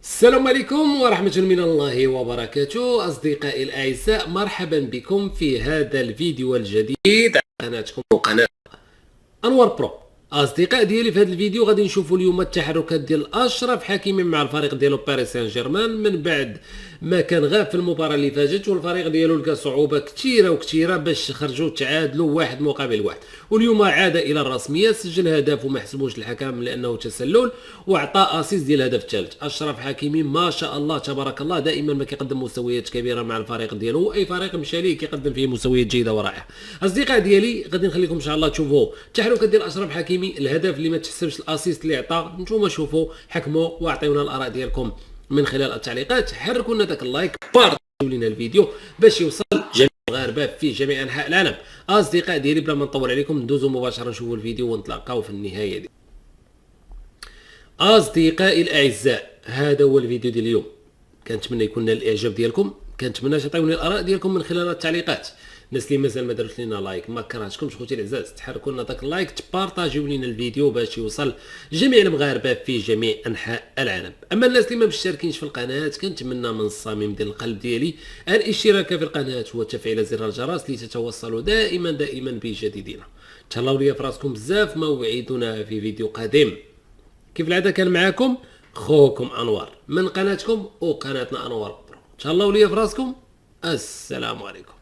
السلام عليكم ورحمة من الله وبركاته. أصدقائي الأعزاء، مرحبا بكم في هذا الفيديو الجديد على قناتكم وقناة انوار برو. اصدقاء ديالي، في هذا الفيديو غادي نشوفوا اليوم التحركات ديال اشرف حكيمي مع الفريق ديالو باريس سان جيرمان من بعد ما كان غاب في المباراه اللي فاتت، والفريق ديالو لقى صعوبه كثيره وكثيره باش خرجوا تعادلوا واحد مقابل واحد، واليوم عاد الى الرسميه، سجل هدف وما حسبوش الحكم لانه تسلل، واعطى اسيس ديال الهدف الثالث. اشرف حكيمي ما شاء الله تبارك الله دائما ما كيقدم مستويات كبيره مع الفريق ديالو، اي فريق مشى ليه كيقدم فيه مستويات جيده ورائعه. اصدقاء ديالي، غادي نخليكم ان شاء الله تشوفوا التحركات ديال اشرف حكيمي، الهدف اللي ما تحسبش، الاسيست اللي عطى، نتوما شوفوا حكموا واعطيونا الاراء ديالكم من خلال التعليقات. حركوا لنا داك اللايك، بارطاجيو لنا الفيديو باش يوصل جميع المغاربه في جميع انحاء العالم. اصدقاء ديالي، بلا ما نطول عليكم ندوزوا مباشره نشوفوا الفيديو ونتلاقاو في النهايه دي. اصدقائي الاعزاء، هذا هو الفيديو ديال اليوم. كنتمنى يكون نال الاعجاب ديالكم، كنتمنى تعطيوني الاراء ديالكم من خلال التعليقات. الناس اللي مازال ما داروش لنا لايك، ما كرهتكمش خوتي العزاز، تحركوا لنا داك اللايك، تبارطاجيو لنا الفيديو باش يوصل جميع المغاربه في جميع انحاء العالم. اما الناس اللي ما مشتركينش في القناه، كنتمنى من الصميم ديال القلب ديالي الاشتراك في القناه وتفعيل زر الجرس لتتوصلوا دائما بجديدنا. تهلاو ليا في راسكم بزاف، موعدنا في فيديو قادم. كيف العاده كان معاكم خوكم انوار من قناتكم وقناتنا انوار برو. تهلاو ليا في راسكم. السلام عليكم.